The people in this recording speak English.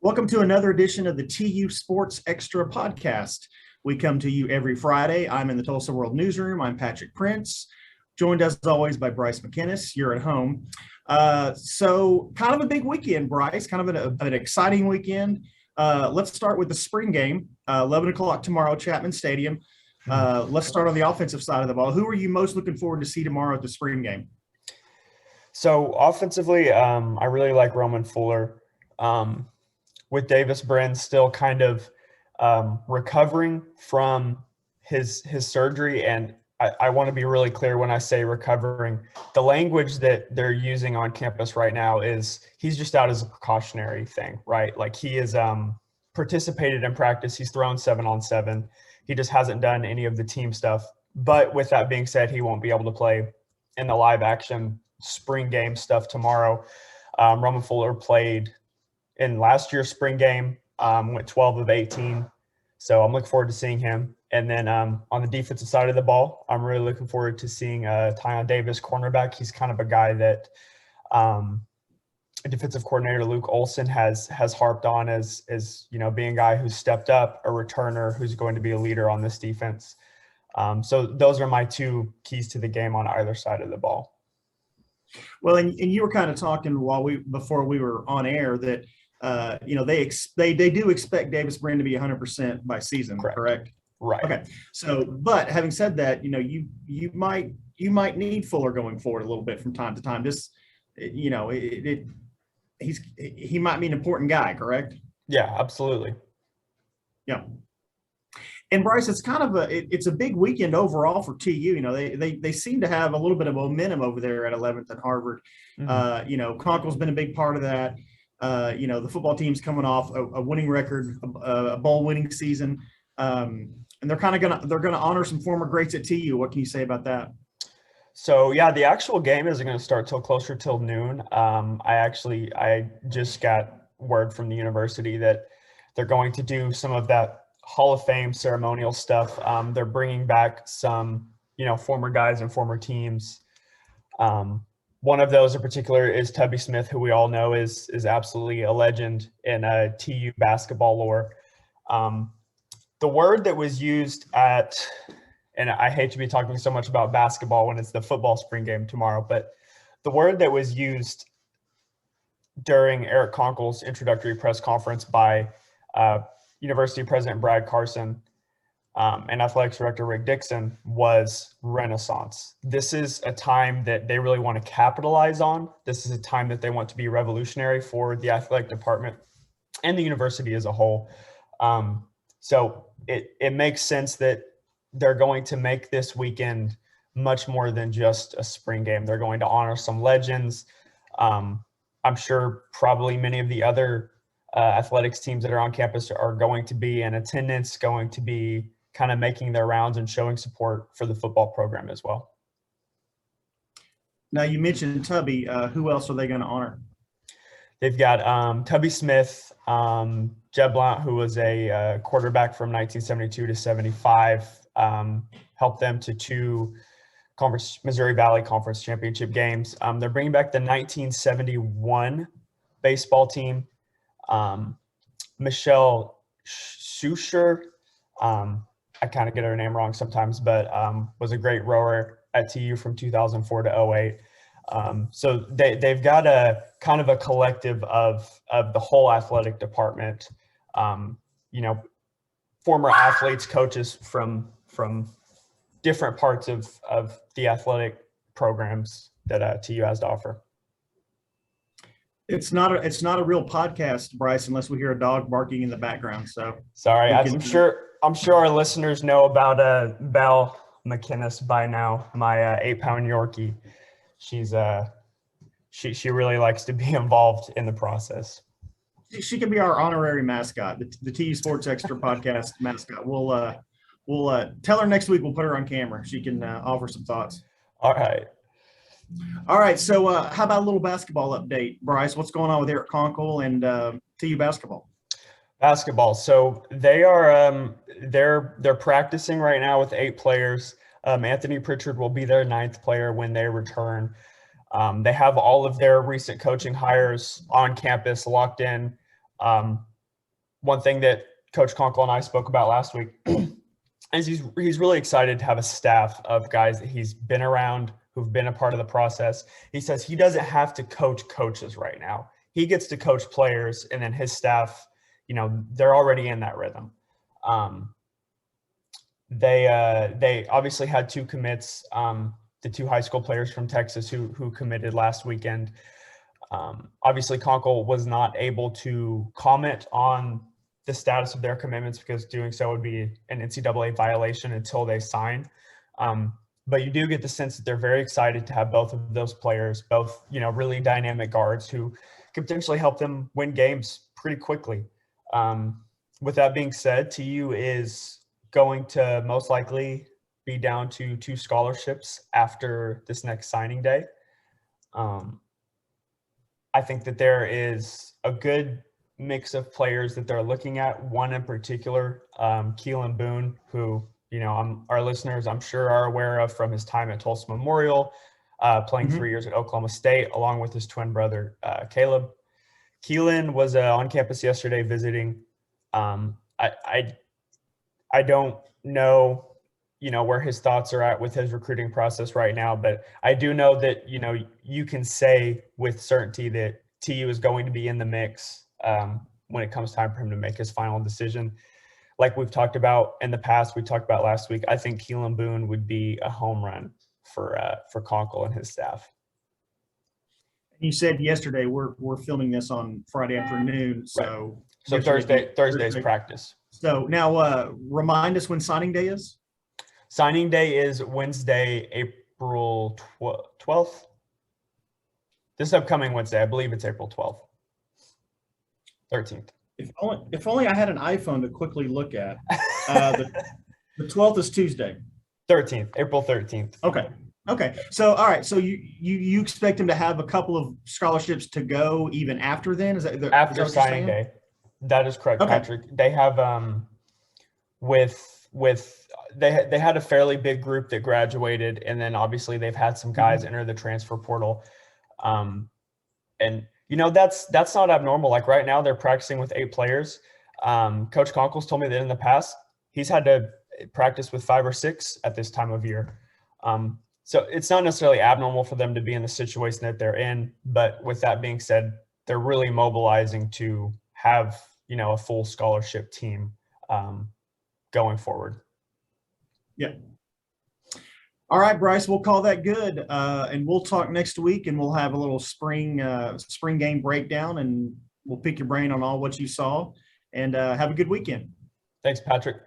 Welcome to another edition of the TU Sports Extra podcast. We come to you every Friday. I'm in the Tulsa World Newsroom. I'm Patrick Prince, joined as always by Bryce McInnes. You're at home. So kind of a big weekend, Bryce, kind of an exciting weekend. Let's start with the spring game, 11 o'clock tomorrow, Chapman Stadium. Let's start on the offensive side of the ball. Who are you most looking forward to see tomorrow at the spring game? So offensively, I really like Roman Fuller. With Davis Brin still kind of recovering from his surgery. And I want to be really clear when I say recovering. The language that they're using on campus right now is he's just out as a precautionary thing, right? Like he is participated in practice. He's thrown 7-on-7. He just hasn't done any of the team stuff. But with that being said, he won't be able to play in the live action spring game stuff tomorrow. Roman Fuller played in last year's spring game, went 12 of 18. So I'm looking forward to seeing him. And then on the defensive side of the ball, I'm really looking forward to seeing Tyon Davis, cornerback. He's kind of a guy that defensive coordinator Luke Olson has harped on as being a guy who's stepped up, a returner who's going to be a leader on this defense. So those are my two keys to the game on either side of the ball. Well, and you were kind of talking before we were on air that they do expect Davis Brin to be 100% by season, correct? Right. Okay. So, but having said that, you might need Fuller going forward a little bit from time to time. He might be an important guy, correct? Yeah, absolutely. Yeah. And Bryce, it's kind of it's a big weekend overall for TU. They seem to have a little bit of momentum over there at 11th and Harvard. Mm-hmm. Conkle's been a big part of that. The football team's coming off a winning record, a bowl winning season, and they're gonna honor some former greats at TU. What can you say about that? So yeah, the actual game isn't going to start till noon. I just got word from the university that they're going to do some of that Hall of Fame ceremonial stuff. They're bringing back some, former guys and former teams. One of those in particular is Tubby Smith, who we all know is absolutely a legend in TU basketball lore. The word that was used and I hate to be talking so much about basketball when it's the football spring game tomorrow, but the word that was used during Eric Conkle's introductory press conference by University President Brad Carson and Athletics Director Rick Dixon was renaissance. This is a time that they really want to capitalize on. This is a time that they want to be revolutionary for the athletic department and the university as a whole. So it makes sense that they're going to make this weekend much more than just a spring game. They're going to honor some legends. I'm sure probably many of the other athletics teams that are on campus are going to be in attendance, going to be kind of making their rounds and showing support for the football program as well. Now you mentioned Tubby. Who else are they going to honor? They've got Tubby Smith, Jeb Blount, who was a quarterback from 1972 to 75, helped them to two Missouri Valley Conference championship games. They're bringing back the 1971 baseball team. Michelle Schuscher, I kind of get her name wrong sometimes, but was a great rower at TU from 2004 to 08. So they've got a kind of a collective of the whole athletic department, former athletes, coaches from different parts of the athletic programs that TU has to offer. It's not a real podcast, Bryce, unless we hear a dog barking in the background. So sorry, I'm sure our listeners know about Belle McInnes by now, my 8-pound Yorkie. She really likes to be involved in the process. She can be our honorary mascot, the TU Sports Extra podcast mascot. We'll tell her next week. We'll put her on camera. She can offer some thoughts. All right. So how about a little basketball update, Bryce? What's going on with Eric Conkle and TU basketball? Basketball. So they are they're practicing right now with 8 players. Anthony Pritchard will be their 9th player when they return. They have all of their recent coaching hires on campus locked in. one thing that Coach Conkle and I spoke about last week is he's really excited to have a staff of guys that he's been around, who've been a part of the process. He says he doesn't have to coach coaches right now. He gets to coach players, and then his staff, they're already in that rhythm. They obviously had 2 commits, the 2 high school players from Texas who committed last weekend. Obviously, Conkle was not able to comment on the status of their commitments because doing so would be an NCAA violation until they sign. But you do get the sense that they're very excited to have both of those players, both, really dynamic guards who could potentially help them win games pretty quickly. With that being said, TU is going to most likely be down to 2 scholarships after this next signing day. I think that there is a good mix of players that they're looking at. One in particular, Keelan Boone, who, our listeners, I'm sure, are aware of from his time at Tulsa Memorial, playing 3 years at Oklahoma State, along with his twin brother, Caleb. Keelan was on campus yesterday visiting. I don't know, where his thoughts are at with his recruiting process right now, but I do know that, you can say with certainty that TU is going to be in the mix when it comes time for him to make his final decision. Like we've talked about in the past, we talked about last week, I think Keelan Boone would be a home run for Conkle and his staff. You said yesterday we're filming this on Friday afternoon, so right. So Thursday's practice. So now remind us when signing day is. Signing day is Wednesday, April 12th. This upcoming Wednesday, I believe it's April 12th. 13th. If only I had an iPhone to quickly look at. The 12th is Tuesday. 13th, April 13th. Okay. So, all right. So you expect him to have a couple of scholarships to go even after then? After signing day? That is correct, okay. Patrick. They have they had a fairly big group that graduated, and then obviously they've had some guys enter the transfer portal. And that's not abnormal. Like right now they're practicing with 8 players. Coach Conkle's told me that in the past he's had to practice with 5 or 6 at this time of year. So it's not necessarily abnormal for them to be in the situation that they're in. But with that being said, they're really mobilizing to have, a full scholarship team going forward. Yeah. All right, Bryce, we'll call that good. And we'll talk next week, and we'll have a little spring game breakdown, and we'll pick your brain on all what you saw. And have a good weekend. Thanks, Patrick.